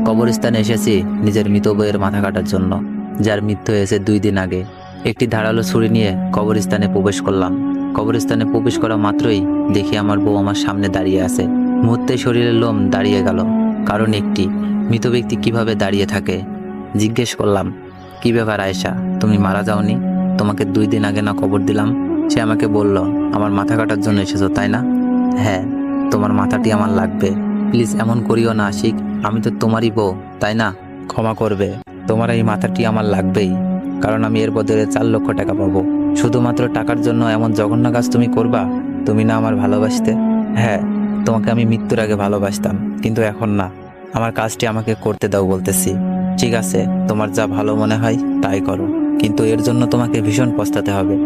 কবরস্থানে এসেছি নিজের মৃত বউয়ের মাথা কাটার জন্য, যার মৃত্যু হয়েছে 2 দিন আগে। একটি ধারালো ছুরি নিয়ে কবরস্থানে প্রবেশ করলাম। কবরস্থানে প্রবেশ করা মাত্রই দেখি আমার বউ আমার সামনে দাঁড়িয়ে আছে। মুহূর্তে শরীরের লোম দাঁড়িয়ে গেল, কারণ একটি মৃত ব্যক্তি কিভাবে দাঁড়িয়ে থাকে। জিজ্ঞেস করলাম, কি ব্যাপার আয়েশা, তুমি মারা যাওনি? তোমাকে 2 দিন আগে না কবর দিলাম? সে আমাকে বলল, আমার মাথা কাটার জন্য এসেছো তাই না? হ্যাঁ, তোমার মাথাটি আমার লাগবে। প্লিজ এমন করিও না আশিক, আমি তো তোমারই বউ তাই না? ক্ষমা করবে, তোমার এই মাথাটি আমার লাগবেই, কারণ আমি এর বদলে 4 লক্ষ টাকা পাবো। শুধুমাত্র টাকার জন্য এমন জঘন্য কাজ তুমি করবা? তুমি না আমার ভালোবাসতে? হ্যাঁ, তোমাকে আমি মৃত্যুর আগে ভালোবাসতাম, কিন্তু এখন না। আমার কাজটি আমাকে করতে দাও বলতেছি। ঠিক আছে, তোমার যা ভালো মনে হয় তাই করো, কিন্তু এর জন্য তোমাকে ভীষণ পস্তাতে হবে।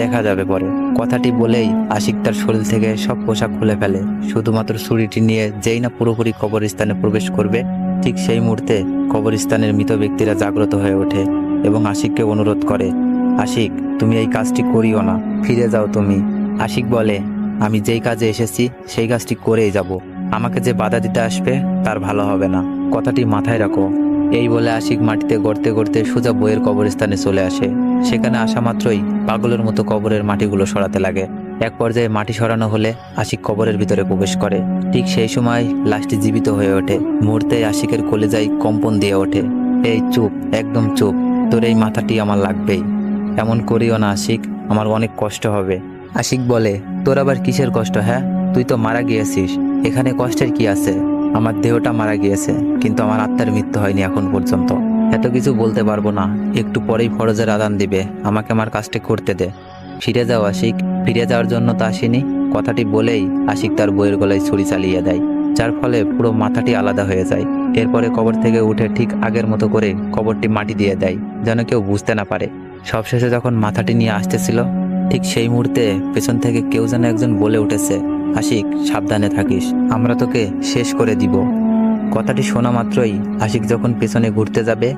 দেখা যাবে পরে। কথাটি বলেই আশিক তার শরীর থেকে সব পোশাক খুলে ফেলে। শুধুমাত্র ছুরিটি নিয়ে যেই না পুরোপুরি কবরস্থানে প্রবেশ করবে, ঠিক সেই মুহূর্তে কবরস্থানের মৃত ব্যক্তিরা জাগ্রত হয়ে ওঠে এবং আশিককে অনুরোধ করে, আশিক তুমি এই কাজটি করিও না, ফিরে যাও তুমি। আশিক বলে, আমি যেই কাজে এসেছি সেই কাজটি করেই যাব। আমাকে যে বাধা দিতে আসবে তার ভালো হবে না, কথাটি মাথায় রাখো। এই বলে আশিক মাটিতে গড়তে গড়তে সোজা বইয়ের কবরস্থানে চলে আসে। সেখানে আসা মাত্রই পাগলের মতো কবরের মাটিগুলো সরাতে লাগে। এক পর্যায়ে মাটি সরানো হলে আশিক কবরের ভিতরে প্রবেশ করে। ঠিক সেই সময় লাশটি জীবিত হয়ে ওঠে। মুহূর্তে আশিকের কলিজায় কম্পন দিয়ে ওঠে। এই চুপ, একদম চুপ, তোর এই মাথাটি আমার লাগবেই। এমন করিও না আশিক, আমার অনেক কষ্ট হবে। আশিক বলে, তোর আবার কিসের কষ্ট? হ্যাঁ, তুই তো মারা গিয়েছিস, এখানে কষ্টের কি আছে? আমার দেহটা মারা গিয়েছে, কিন্তু আমার আত্মার মৃত্যু হয়নি এখন পর্যন্ত। এত কিছু বলতে পারবো না, একটু পরেই ফরজের আযান দিবে, আমাকে আমার কাজটা করতে দে। ফিরে যাও আশিক, ফিরে যাওয়ার জন্য তো আসিনি। কথাটি বলেই আশিক তার বইয়ের গলায় ছুরি চালিয়ে দেয়, যার ফলে পুরো মাথাটি আলাদা হয়ে যায়। এরপরে কবর থেকে উঠে ঠিক আগের মতো করে কবরটি মাটি দিয়ে দেয়, যেন কেউ বুঝতে না পারে। সবশেষে যখন মাথাটি নিয়ে আসতেছিল, ঠিক সেই মুহূর্তে পেছন থেকে কেউ যেন একজন বলে উঠেছে, আশিক সাবধানে থাকিস, আমরা তোকে শেষ করে দিব। কথাটি শোনা মাত্রই আশিক যখন পেছনে ঘুরতে যাবে,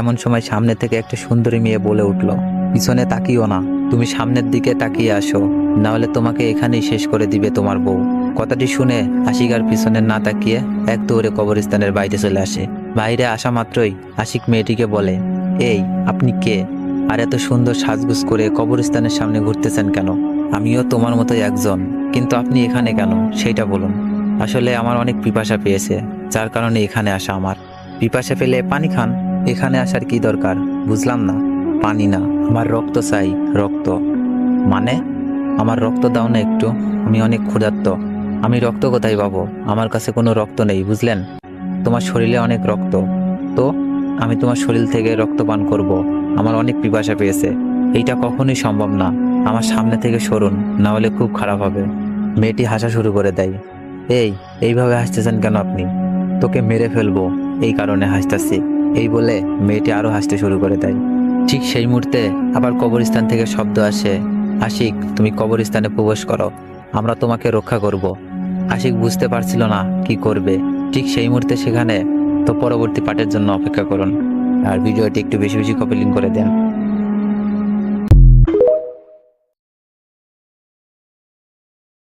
এমন সময় সামনে থেকে একটা সুন্দরী মেয়ে বলে উঠল, পিছনে তাকিও না, তুমি সামনের দিকে তাকিয়ে আসো, না হলে তোমাকে এখানেই শেষ করে দিবে তোমার বউ। কথাটি শুনে আশিক আর পিছনে না তাকিয়ে এক দৌড়ে কবরস্থানের বাইরে চলে আসে। বাইরে আসা মাত্রই আশিক মেয়েটিকে বলে, এই আপনি কে? আর এত সুন্দর সাজগুজ করে কবরস্থানের সামনে ঘুরতেছেন কেন? আমিও তোমার মতোই একজন, কিন্তু আপনি এখানে কেন সেইটা বলুন। আসলে আমার অনেক পিপাসা পেয়েছে, যার কারণে এখানে আসা। আমার পিপাসা পেলে পানি খান, এখানে আসার কি দরকার? বুঝলাম না। পানি না, আমার রক্ত চাই, রক্ত। মানে? আমার রক্ত দাও না একটু, আমি অনেক ক্ষুধার্ত। আমি রক্ত কোথায় পাবো? আমার কাছে কোনো রক্ত নেই, বুঝলেন? তোমার শরীরে অনেক রক্ত, তো আমি তোমার শরীর থেকে রক্ত পান করব? আমার অনেক পিপাসা পেয়েছে। এইটা কখনোই সম্ভব না, আমার সামনে থেকে সরুন, না হলে খুব খারাপ হবে। মেয়েটি হাসা শুরু করে দেয়। এইভাবে হাসতেছেন কেন আপনি? তোকে মেরে ফেলবো, এই কারণে হাসতেছি। এই বলে মেয়েটি আরো হাসতে শুরু করে দেয়। ঠিক সেই মুহূর্তে আবার কবরস্থান থেকে শব্দ আসে, আশিক তুমি কবরস্থানে প্রবেশ করো, আমরা তোমাকে রক্ষা করব। আশিক বুঝতে পারছিল না কি করবে। ঠিক সেই মুহূর্তে সেখানে তো পরবর্তী পার্টের জন্য অপেক্ষা করুন, আর ভিডিওটি একটু বেশি বেশি কপি লিঙ্ক করে দেন।